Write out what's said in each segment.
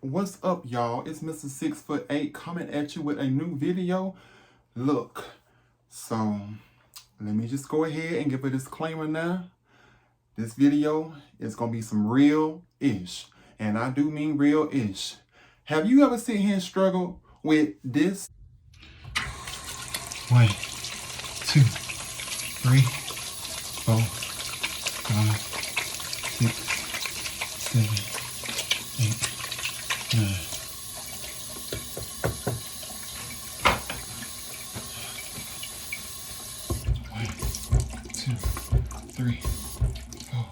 What's up, y'all? It's Mr. 6'8" coming at you with a new video. Look, so let me just go ahead and give a disclaimer now. This video is gonna be some real-ish, and I do mean real-ish. Have you ever sit here and struggle with this? 1, 2, 3, 4, 5, 6, 7, 8, 9. Three, 4,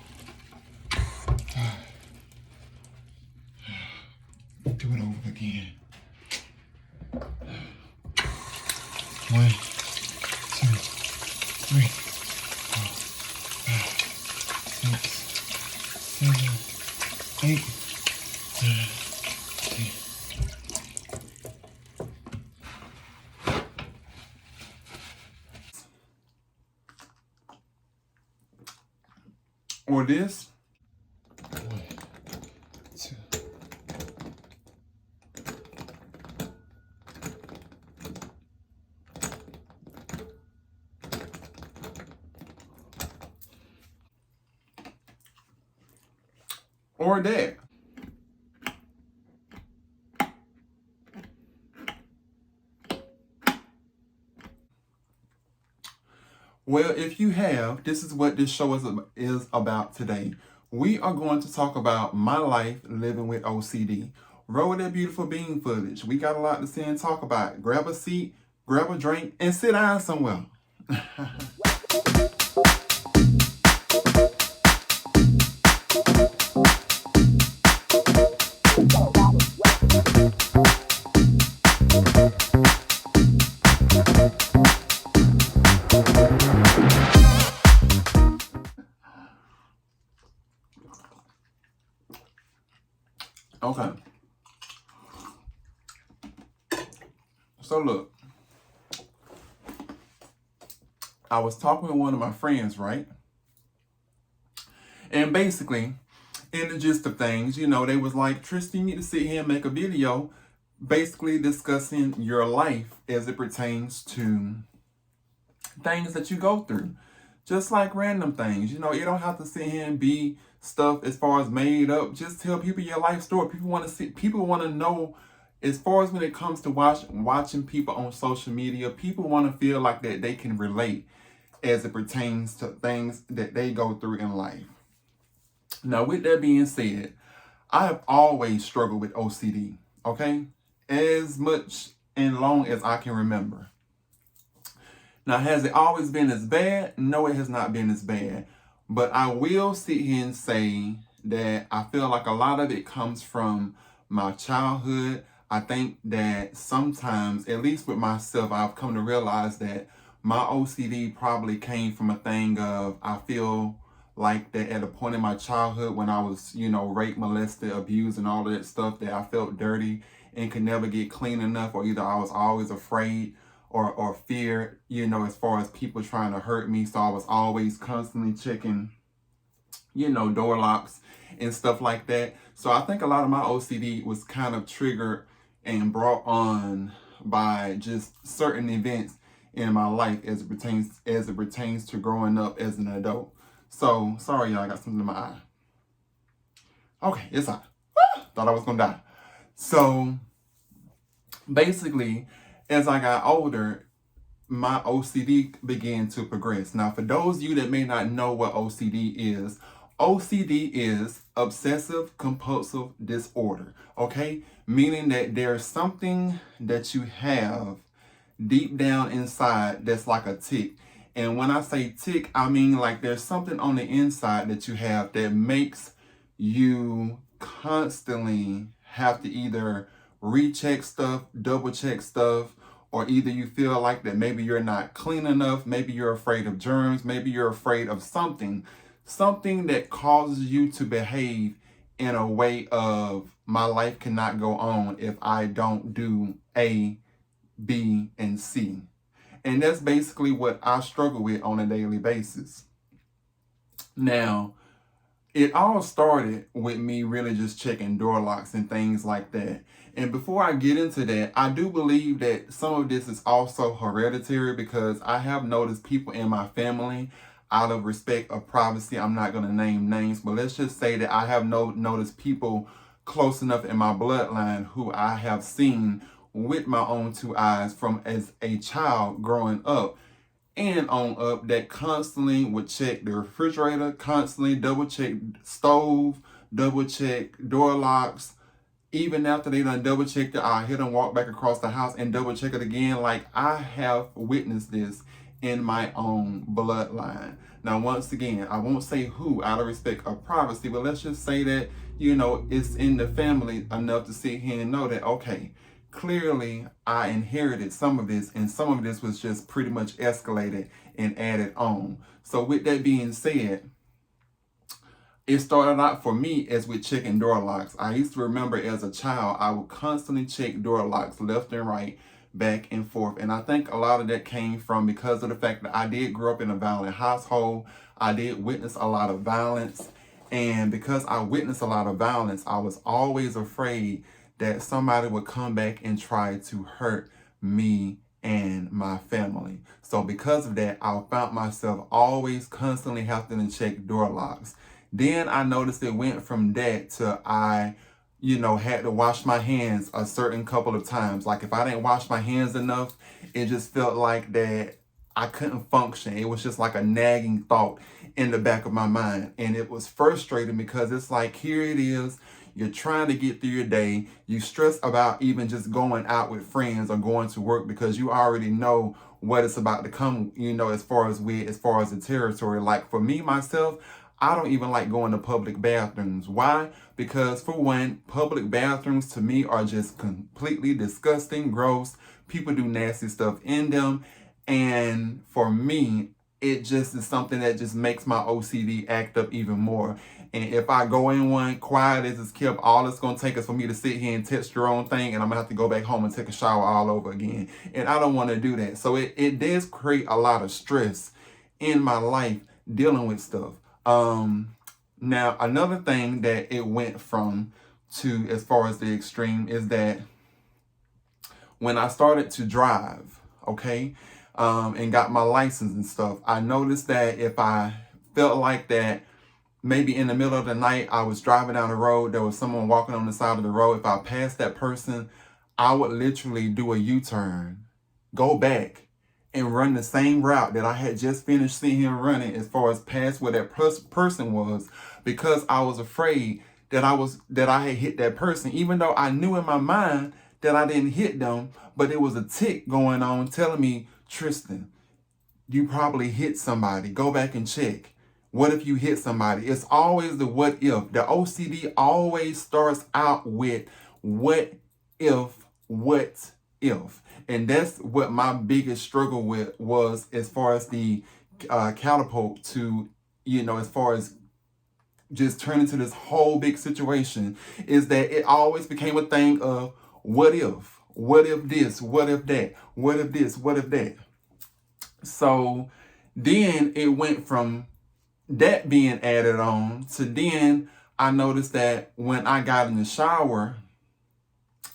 5. Do it over again. 1, 2, 3, 4, 5, 6, 7, 8, 9, 10. Or this. 1, 2. Or that. Well, if you have, this is what this show is about today. We are going to talk about my life living with OCD. Roll that beautiful bean footage. We got a lot to say and talk about. Grab a seat, grab a drink, and sit down somewhere. Okay. So look, I was talking with one of my friends, right? And basically, in the gist of things, they was like, Tristan, you need to sit here and make a video basically discussing your life as it pertains to things that you go through. Just like random things. You don't have to sit here and be stuff as far as made up. Just tell people your life story. People want to know, as far as when it comes to watching people on social media, people want to feel like that they can relate as it pertains to things that they go through in life. Now, with that being said, I have always struggled with OCD, okay? As much and long as I can remember. Now, has it always been as bad? No, it has not been as bad. But I will sit here and say that I feel like a lot of it comes from my childhood. I think that sometimes, at least with myself, I've come to realize that my OCD probably came from a thing of, I feel like that at a point in my childhood when I was, raped, molested, abused, and all of that stuff, that I felt dirty and could never get clean enough, or either I was always afraid or fear, as far as people trying to hurt me. So I was always constantly checking, door locks and stuff like that. So I think a lot of my OCD was kind of triggered and brought on by just certain events in my life as it pertains to growing up as an adult. So sorry, y'all, I got something in my eye. Okay, it's hot. Thought I was gonna die. So basically, as I got older, my OCD began to progress. Now, for those of you that may not know what OCD is Obsessive Compulsive Disorder, okay? Meaning that there's something that you have deep down inside that's like a tick. And when I say tick, I mean like there's something on the inside that you have that makes you constantly have to either recheck stuff, double check stuff, or either you feel like that maybe you're not clean enough, maybe you're afraid of germs, maybe you're afraid of something that causes you to behave in a way of, my life cannot go on if I don't do A, B, and C. And that's basically what I struggle with on a daily basis. Now, it all started with me really just checking door locks and things like that. And before I get into that, I do believe that some of this is also hereditary, because I have noticed people in my family, out of respect of privacy, I'm not going to name names, but let's just say that I have noticed people close enough in my bloodline who I have seen with my own two eyes from as a child growing up and on up, that constantly would check the refrigerator, constantly double check stove, double check door locks. Even after they done double checked it, I hit them walk back across the house and double check it again. Like, I have witnessed this in my own bloodline. Now, once again, I won't say who out of respect of privacy, but let's just say that, it's in the family enough to sit here and know that, okay, clearly I inherited some of this, and some of this was just pretty much escalated and added on. So with that being said, it started out for me as with checking door locks. I used to remember as a child, I would constantly check door locks left and right, back and forth. And I think a lot of that came from because of the fact that I did grow up in a violent household. I did witness a lot of violence. And because I witnessed a lot of violence, I was always afraid that somebody would come back and try to hurt me and my family. So because of that, I found myself always constantly having to check door locks. Then I noticed it went from that to I had to wash my hands a certain couple of times. Like, if I didn't wash my hands enough, it just felt like that I couldn't function. It was just like a nagging thought in the back of my mind. And it was frustrating because it's like, here it is. You're trying to get through your day. You stress about even just going out with friends or going to work because you already know what it's about to come, as far as the territory. Like, for me, myself, I don't even like going to public bathrooms. Why? Because, for one, public bathrooms to me are just completely disgusting, gross. People do nasty stuff in them. And for me, it just is something that just makes my OCD act up even more. And if I go in one quiet as it's kept, all it's going to take is for me to sit here and text your own thing, and I'm going to have to go back home and take a shower all over again. And I don't want to do that. So it does create a lot of stress in my life dealing with stuff. Now, another thing that it went from to as far as the extreme is that when I started to drive, okay, and got my license and stuff, I noticed that if I felt like that maybe in the middle of the night I was driving down the road, there was someone walking on the side of the road, if I passed that person, I would literally do a U-turn, go back, and run the same route that I had just finished seeing him running as far as past where that person was, because I was afraid that I had hit that person, even though I knew in my mind that I didn't hit them, but it was a tick going on telling me, Tristan, you probably hit somebody. Go back and check. What if you hit somebody? It's always the what if. The OCD always starts out with what if. And that's what my biggest struggle with was, as far as the catapult to, as far as just turning to this whole big situation, is that it always became a thing of what if this, what if that, what if this, what if that. So then it went from that being added on to then I noticed that when I got in the shower,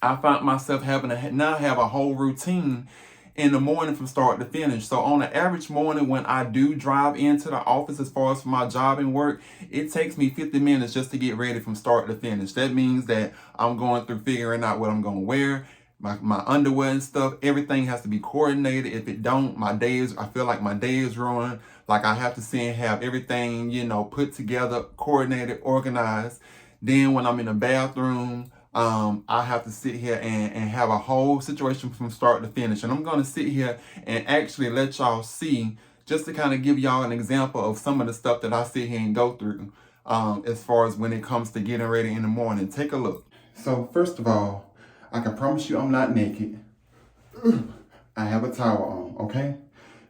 I found myself having to now have a whole routine in the morning from start to finish. So on an average morning when I do drive into the office, as far as for my job and work, it takes me 50 minutes just to get ready from start to finish. That means that I'm going through figuring out what I'm going to wear, my underwear and stuff. Everything has to be coordinated. If it don't, I feel like my day is ruined. Like, I have to see and have everything, put together, coordinated, organized. Then when I'm in the bathroom, I have to sit here and have a whole situation from start to finish. And I'm going to sit here and actually let y'all see, just to kind of give y'all an example of some of the stuff that I sit here and go through, as far as when it comes to getting ready in the morning. Take a look. So first of all, I can promise you I'm not naked. I have a towel on, okay?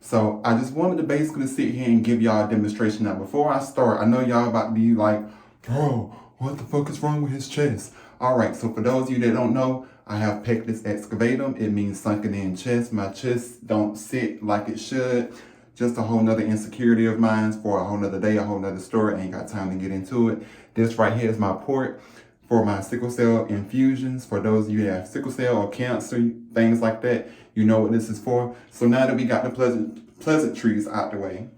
So I just wanted to basically sit here and give y'all a demonstration. Now, before I start, I know y'all about to be like, bro, what the fuck is wrong with his chest? All right, so for those of you that don't know, I have pectus excavatum. It means sunken in chest. My chest don't sit like it should. just a whole nother insecurity of mine for a whole nother day, a whole nother story. I ain't got time to get into it. This right here is my port for my sickle cell infusions. For those of you that have sickle cell or cancer, things like that, you know what this is for. So now that we got the pleasantries out the way,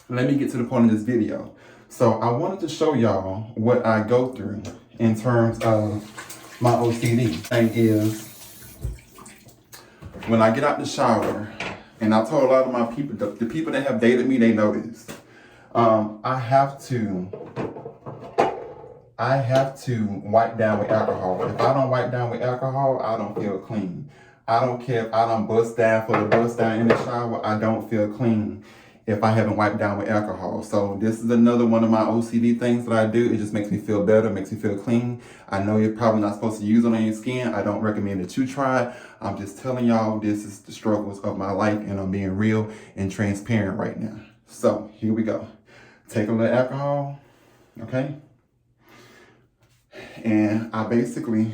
let me get to the point of this video. So I wanted to show y'all what I go through in terms of my OCD. Thing is, when I get out the shower, and I told a lot of my people, the people that have dated me, they know this. I have to wipe down with alcohol. If I don't wipe down with alcohol, I don't feel clean. I don't care if I don't bust down for the bust down in the shower, I don't feel clean if I haven't wiped down with alcohol. So this is another one of my OCD things that I do. It just makes me feel better, makes me feel clean. I know you're probably not supposed to use it on your skin. I don't recommend that you try it. I'm just telling y'all this is the struggles of my life, and I'm being real and transparent right now. So here we go. Take a little alcohol, okay? And I basically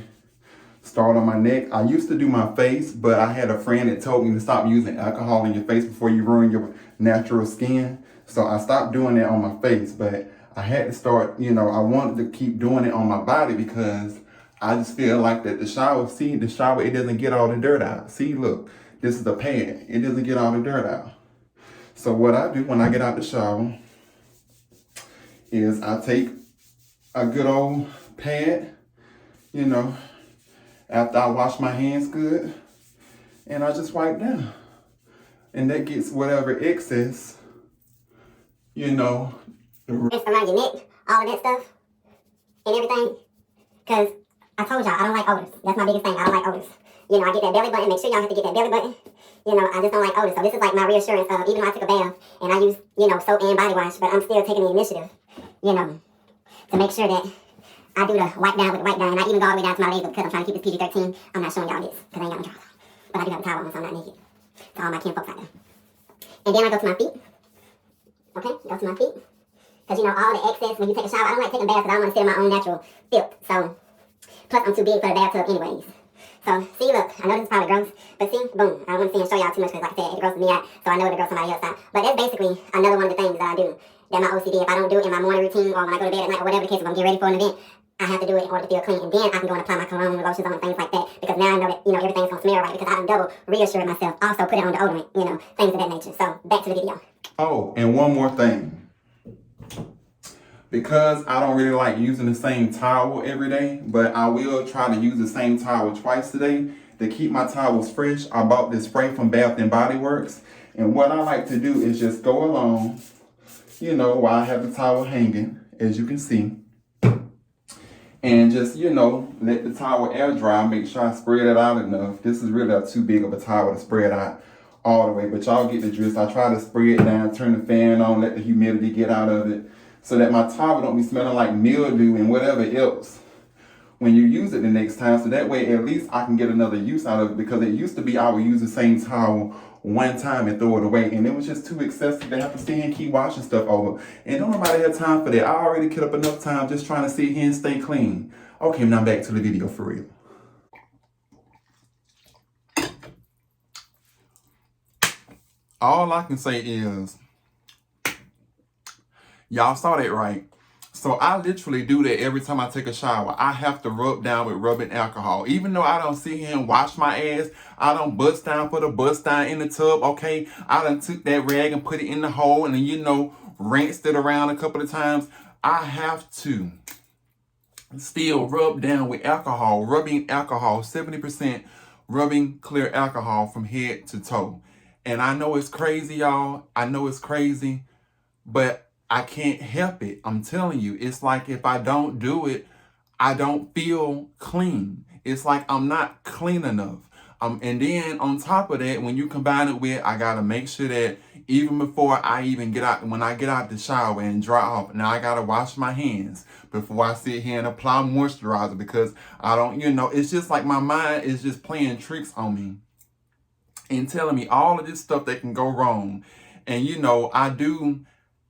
start on my neck. I used to do my face, but I had a friend that told me to stop using alcohol in your face before you ruin your natural skin. So I stopped doing that on my face, but I had to start, I wanted to keep doing it on my body because I just feel like that the shower, it doesn't get all the dirt out. See, look, this is the pad. It doesn't get all the dirt out. So what I do when I get out the shower is I take a good old pad, after I wash my hands good, and I just wipe down. And that gets whatever excess, It's around your neck, all of that stuff, and everything. Because I told y'all, I don't like odors. That's my biggest thing, I don't like odors. I get that belly button, make sure y'all have to get that belly button. I just don't like odors. So this is like my reassurance of, even though I took a bath, and I use, soap and body wash, but I'm still taking the initiative, to make sure that I do the wipe down with the wipe down, and I even go all the way down to my legs because I'm trying to keep this PG-13. I'm not showing y'all this because I ain't got my drawers on. But I do have a towel on, so I'm not naked. To all my kin folks out there. And then I go to my feet. Okay, go to my feet. Because all the excess, when you take a shower, I don't like taking baths because I don't want to sit in my own natural filth. So, plus I'm too big for the bathtub anyways. So, see, look, I know this is probably gross, but see, boom. I don't want to see and show y'all too much because, like I said, it grosses me out, so I know it'll gross somebody else out. But that's basically another one of the things that I do. That my OCD, if I don't do it in my morning routine or when I go to bed at night or whatever the case, if I'm getting ready for an event, I have to do it in order to feel clean. And then I can go and apply my cologne and lotions on and things like that. Because now I know that, everything's going to smell right because I done double reassured myself. Also put it on deodorant, things of that nature. So, back to the video. Oh, and one more thing. Because I don't really like using the same towel every day, but I will try to use the same towel twice a day to keep my towels fresh. I bought this spray from Bath and Body Works. And what I like to do is just go along, while I have the towel hanging, as you can see. And just, let the towel air dry. Make sure I spread it out enough. This is really too big of a towel to spread out all the way. But y'all get the gist. I try to spray it down, turn the fan on, let the humidity get out of it. So that my towel don't be smelling like mildew and whatever else when you use it the next time. So that way, at least I can get another use out of it. Because it used to be I would use the same towel one time and throw it away, and it was just too excessive to have to sit here and keep washing stuff over. And don't nobody have time for that. I already killed up enough time just trying to sit here and stay clean. Okay, now back to the video for real. All I can say is, y'all saw that right. So I literally do that every time I take a shower. I have to rub down with rubbing alcohol. Even though I don't sit here and wash my ass, I don't bust down for the bust down in the tub, okay? I done took that rag and put it in the hole and then, rinsed it around a couple of times. I have to still rub down with alcohol, rubbing alcohol, 70% rubbing clear alcohol from head to toe. And I know it's crazy, y'all. I know it's crazy, but I can't help it. I'm telling you, it's like if I don't do it, I don't feel clean. It's like I'm not clean enough. And then on top of that, when you combine it with, I gotta make sure that even before I even get out, when I get out the shower and dry off, now I gotta wash my hands before I sit here and apply moisturizer because I don't, it's just like my mind is just playing tricks on me and telling me all of this stuff that can go wrong. And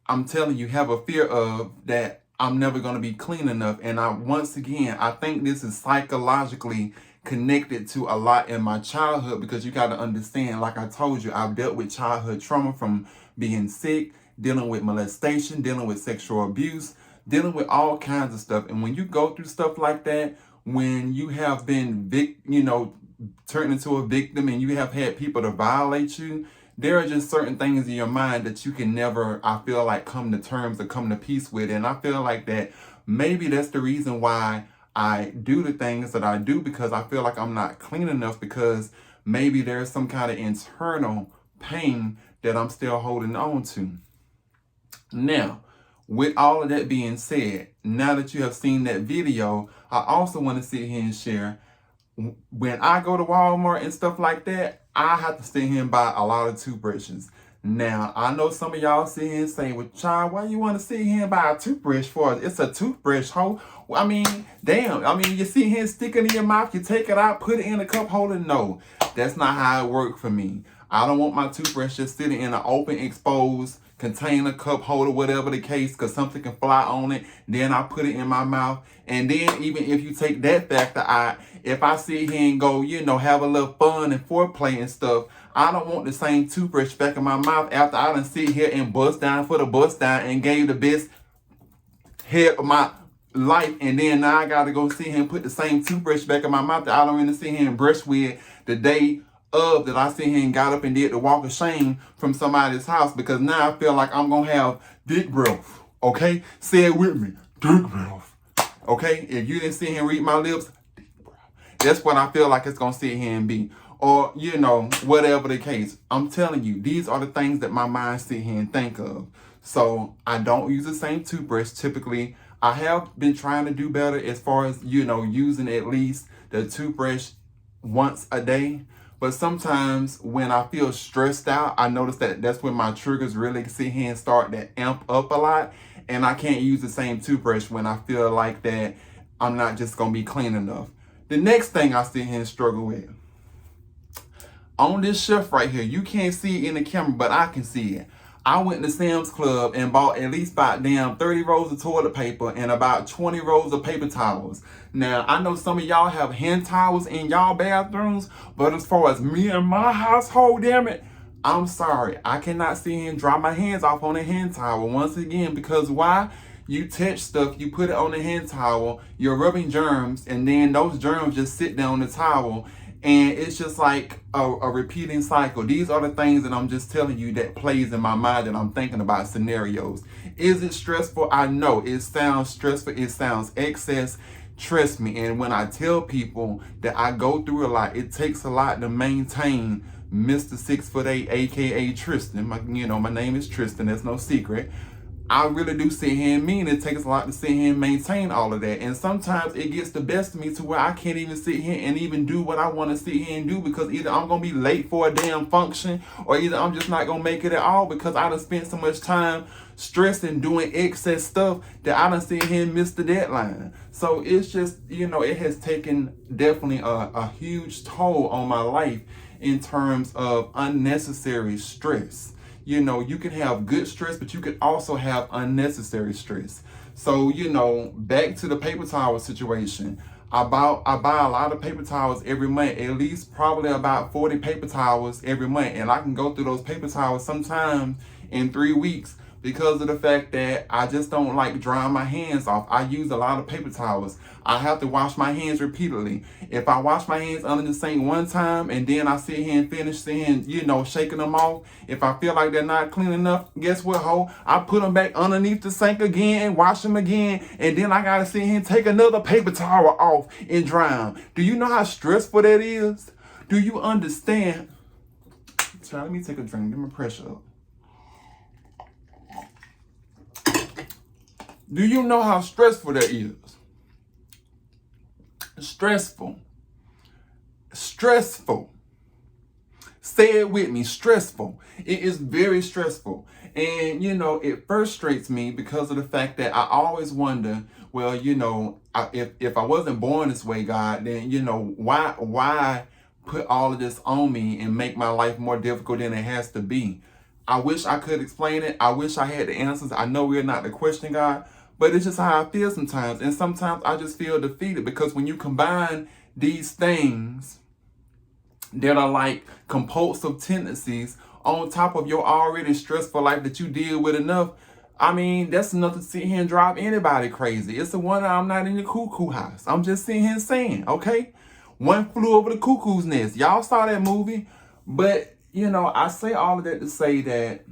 I'm telling you, have a fear of that I'm never going to be clean enough. And once again, I think this is psychologically connected to a lot in my childhood, because you got to understand, like I told you, I've dealt with childhood trauma from being sick, dealing with molestation, dealing with sexual abuse, dealing with all kinds of stuff. And when you go through stuff like that, when you have been turned into a victim and you have had people to violate you, there are just certain things in your mind that you can never, I feel like, come to terms or come to peace with. And I feel like that maybe that's the reason why I do the things that I do, because I feel like I'm not clean enough, because maybe there's some kind of internal pain that I'm still holding on to. Now, with all of that being said, now that you have seen that video, I also want to sit here and share, when I go to Walmart and stuff like that, I have to sit here and buy a lot of toothbrushes. Now, I know some of y'all sit here and say, well, child, why you want to sit here and buy a toothbrush for? It's a toothbrush, ho. I mean, damn. I mean, you sit here and stick it in your mouth, you take it out, put it in a cup holder. No, that's not how it works for me. I don't want my toothbrush just sitting in an open, exposed container, cup holder, whatever the case, because something can fly on it. Then I put it in my mouth. And then even if you take that factor out, if I sit here and go, have a little fun and foreplay and stuff, I don't want the same toothbrush back in my mouth after I done sit here and bust down for the bust down and gave the best head of my life. And then now I got to go sit here and put the same toothbrush back in my mouth that I don't really sit here and brush with the day of that I sit here and got up and did the walk of shame from somebody's house, because now I feel like I'm going to have dick breath. Okay? Say it with me. Dick breath. Okay? If you didn't sit here and read my lips, dick breath. That's what I feel like it's going to sit here and be. Or, whatever the case. I'm telling you, these are the things that my mind sit here and think of. So I don't use the same toothbrush typically. I have been trying to do better as far as, using at least the toothbrush once a day. But sometimes when I feel stressed out, I notice that that's when my triggers really sit here and start to amp up a lot. And I can't use the same toothbrush when I feel like that I'm not just going to be clean enough. The next thing I sit here and struggle with, on this shelf right here, you can't see it in the camera, but I can see it. I went to Sam's Club and bought at least about 30 rolls of toilet paper and about 20 rolls of paper towels. Now, I know some of y'all have hand towels in y'all bathrooms, but as far as me and my household, damn it, I'm sorry. I cannot sit here and dry my hands off on a hand towel once again, because why? You touch stuff, you put it on the hand towel, you're rubbing germs, and then those germs just sit down on the towel. And it's just like a repeating cycle. These are the things that I'm just telling you that plays in my mind that I'm thinking about scenarios. Is it stressful? I know it sounds stressful. It sounds excess. Trust me. And when I tell people that I go through a lot, it takes a lot to maintain Mr. 6'8", aka Tristan. My name is Tristan. That's no secret. I really do sit here and mean it takes a lot to sit here and maintain all of that. And sometimes it gets the best of me to where I can't even sit here and even do what I want to sit here and do, because either I'm going to be late for a damn function, or either I'm just not going to make it at all, because I done spent so much time stressing, doing excess stuff that I done sit here and miss the deadline. So it's just, it has taken definitely a huge toll on my life in terms of unnecessary stress. You can have good stress, but you could also have unnecessary stress. So, back to the paper towel situation. I buy a lot of paper towels every month, at least probably about 40 paper towels every month. And I can go through those paper towels sometimes in 3 weeks, because of the fact that I just don't like drying my hands off. I use a lot of paper towels. I have to wash my hands repeatedly. If I wash my hands under the sink one time and then I sit here and finish shaking them off, if I feel like they're not clean enough, guess what, ho? I put them back underneath the sink again and wash them again, and then I gotta sit here and take another paper towel off and dry them. Do you know how stressful that is? Do you understand? Child, let me take a drink. Get my pressure up. Do you know how stressful that is? Stressful. Stressful. Say it with me, stressful. It is very stressful. And, it frustrates me because of the fact that I always wonder, well, if I wasn't born this way, God, then, why put all of this on me and make my life more difficult than it has to be? I wish I could explain it. I wish I had the answers. I know we're not to question God, But it's just how I feel sometimes. And sometimes I just feel defeated because when you combine these things that are like compulsive tendencies on top of your already stressful life that you deal with enough, I mean, that's enough to sit here and drive anybody crazy. It's the wonder I'm not in the cuckoo house. I'm just sitting here saying, okay? One flew over the cuckoo's nest. Y'all saw that movie. But, I say all of that to say that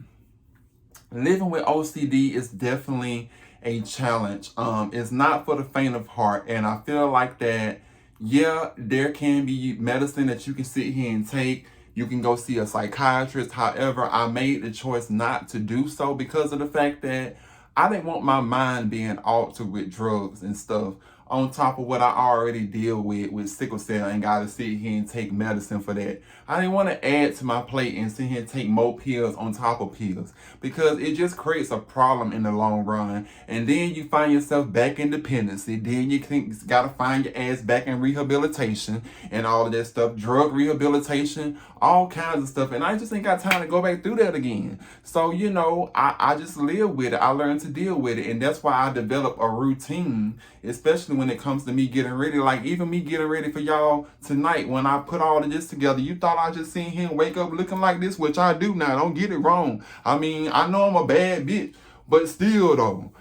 living with OCD is definitely a challenge. It's not for the faint of heart. And I feel like that, yeah, there can be medicine that you can sit here and take. You can go see a psychiatrist. However, I made the choice not to do so because of the fact that I didn't want my mind being altered with drugs and stuff on top of what I already deal with sickle cell and got to sit here and take medicine for that. I didn't want to add to my plate and sit here and take more pills on top of pills because it just creates a problem in the long run. And then you find yourself back in dependency. Then you got to find your ass back in rehabilitation and all of that stuff, drug rehabilitation, all kinds of stuff. And I just ain't got time to go back through that again. So, I just live with it. I learned to deal with it. And that's why I developed a routine, especially when it comes to me getting ready. Like even me getting ready for y'all tonight, when I put all of this together, you thought I just seen him wake up looking like this, which I do now. Don't get it wrong. I mean, I know I'm a bad bitch, but still though,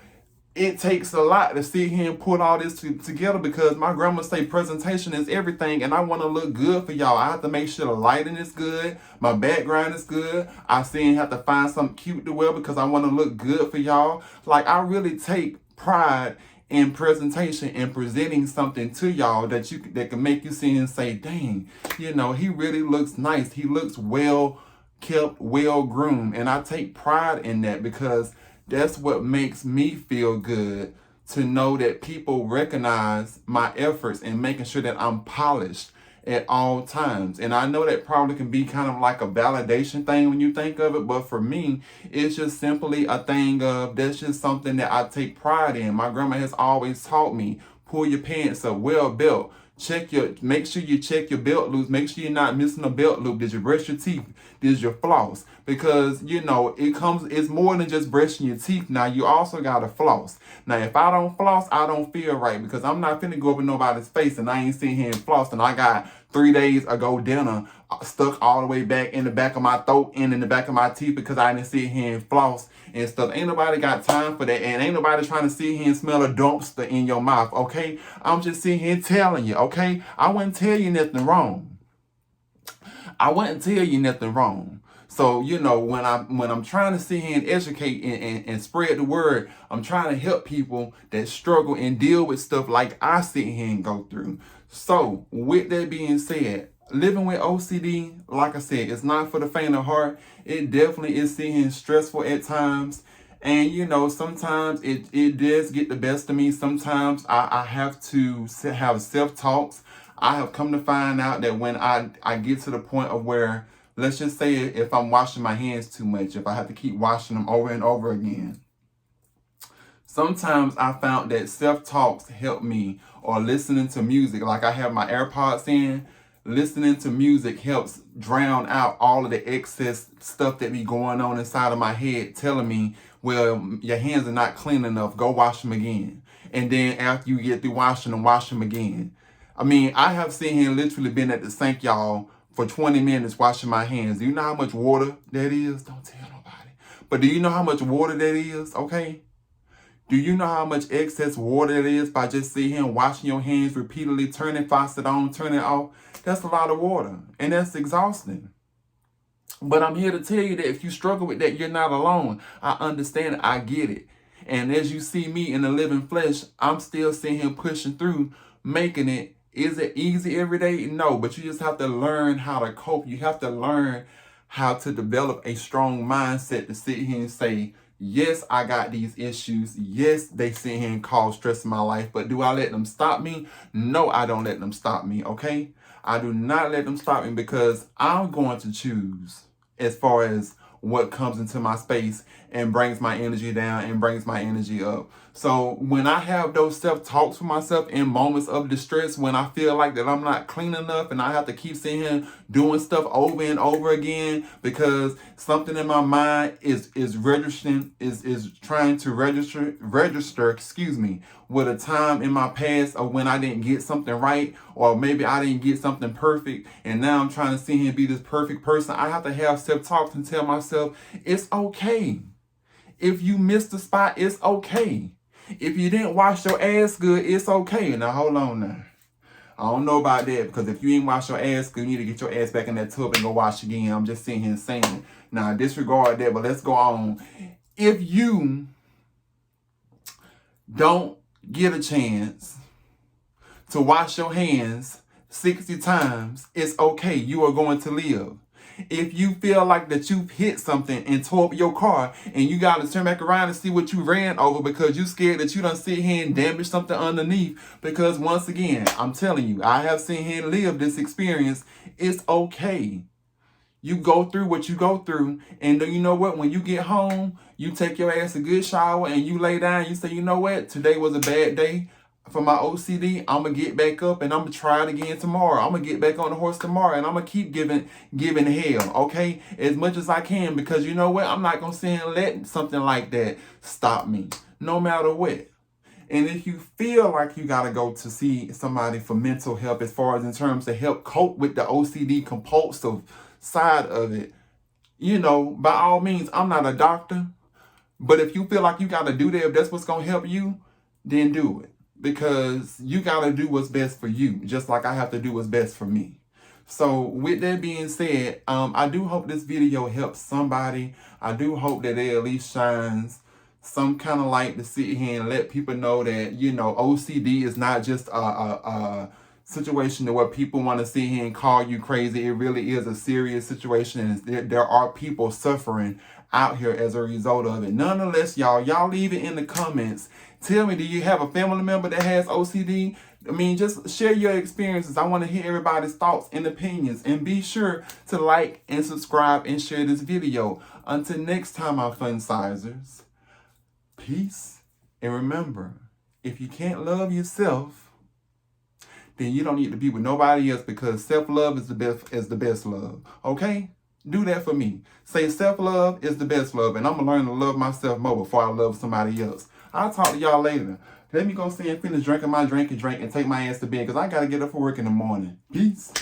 it takes a lot to sit here and put all this together because my grandma say presentation is everything and I want to look good for y'all. I have to make sure the lighting is good, my background is good. I have to find something cute to wear because I want to look good for y'all. Like I really take pride in presentation and presenting something to y'all that can make you see and say, dang, he really looks nice. He looks well kept, well groomed. And I take pride in that because that's what makes me feel good, to know that people recognize my efforts and making sure that I'm polished at all times. And I know that probably can be kind of like a validation thing when you think of it, but for me, it's just simply a thing of, that's just something that I take pride in. My grandma has always taught me, pull your pants up, wear a belt, make sure you check your belt loops, make sure you're not missing a belt loop. Did you brush your teeth? Did you floss? Because it's more than just brushing your teeth. Now you also gotta floss. Now if I don't floss, I don't feel right because I'm not finna go up in nobody's face and I ain't sitting here and floss and I got 3 days ago dinner stuck all the way back in the back of my throat and in the back of my teeth because I didn't sit here and floss and stuff. Ain't nobody got time for that, and ain't nobody trying to sit here and smell a dumpster in your mouth, okay? I'm just sitting here telling you, okay? I wouldn't tell you nothing wrong. I wouldn't tell you nothing wrong. So, when I'm trying to sit here and educate and spread the word, I'm trying to help people that struggle and deal with stuff like I sit here and go through. So, with that being said, living with OCD, like I said, it's not for the faint of heart. It definitely is sitting here stressful at times. And, sometimes it does get the best of me. Sometimes I have to have self-talks. I have come to find out that when I get to the point of where, let's just say if I'm washing my hands too much, if I have to keep washing them over and over again, sometimes I found that self-talks help me, or listening to music, like I have my AirPods in, listening to music helps drown out all of the excess stuff that be going on inside of my head, telling me, well, your hands are not clean enough, go wash them again. And then after you get through washing them, wash them again. I mean, I have seen here literally been at the sink, y'all, for 20 minutes washing my hands. Do you know how much water that is? Don't tell nobody. But do you know how much water that is? Okay. Do you know how much excess water it is by just sitting here and washing your hands repeatedly, turning faucet on, turning off? That's a lot of water, and that's exhausting. But I'm here to tell you that if you struggle with that, you're not alone. I understand it. I get it. And as you see me in the living flesh, I'm still sitting here pushing through, making it. Is it easy every day? No, but you just have to learn how to cope. You have to learn how to develop a strong mindset to sit here and say, yes, I got these issues. Yes, they sit here and cause stress in my life, but do I let them stop me? No, I don't let them stop me, okay? I do not let them stop me because I'm going to choose as far as what comes into my space. and brings my energy down and brings my energy up. So when I have those self-talks for myself in moments of distress, when I feel like that I'm not clean enough and I have to keep sitting here doing stuff over and over again because something in my mind is registering, is trying to register, excuse me, with a time in my past of when I didn't get something right, or maybe I didn't get something perfect, and now I'm trying to sit here and be this perfect person. I have to have self-talks and tell myself, it's okay. If you missed the spot, it's okay. If you didn't wash your ass good, it's okay. Now, hold on now. I don't know about that, because if you ain't wash your ass good, you need to get your ass back in that tub and go wash again. I'm just sitting here saying. Now, disregard that, but let's go on. If you don't get a chance to wash your hands 60 times, it's okay. You are going to live. If you feel like that you've hit something and tore up your car and you got to turn back around and see what you ran over because you scared that you done sit here and damage something underneath, because once again, I'm telling you, I have seen here and lived this experience. It's okay. You go through what you go through, and you know what? When you get home, you take your ass a good shower and you lay down. You say, you know what? Today was a bad day for my OCD. I'm going to get back up and I'm going to try it again tomorrow. I'm going to get back on the horse tomorrow and I'm going to keep giving hell, okay? As much as I can, because you know what? I'm not going to sit and let something like that stop me, no matter what. And if you feel like you got to go to see somebody for mental help, as far as in terms of help cope with the OCD compulsive side of it, you know, by all means, I'm not a doctor. But if you feel like you got to do that, if that's what's going to help you, then do it. Because you got to do what's best for you, just like I have to do what's best for me. So with that being said, I do hope this video helps somebody. I do hope that it at least shines some kind of light to sit here and let people know that, you know, OCD is not just a situation to where people want to sit here and call you crazy. It really is a serious situation, and there are people suffering out here as a result of it. Nonetheless, y'all leave it in the comments. Tell me, do you have a family member that has OCD? I mean, just share your experiences. I want to hear everybody's thoughts and opinions. And be sure to like and subscribe and share this video. Until next time, my fun sizers, peace. And remember, if you can't love yourself, then you don't need to be with nobody else, because self-love is the best love. Okay? Do that for me. Say self-love is the best love, and I'm going to learn to love myself more before I love somebody else. I'll talk to y'all later. Let me go see and finish drinking my drink and take my ass to bed, because I got to get up for work in the morning. Peace.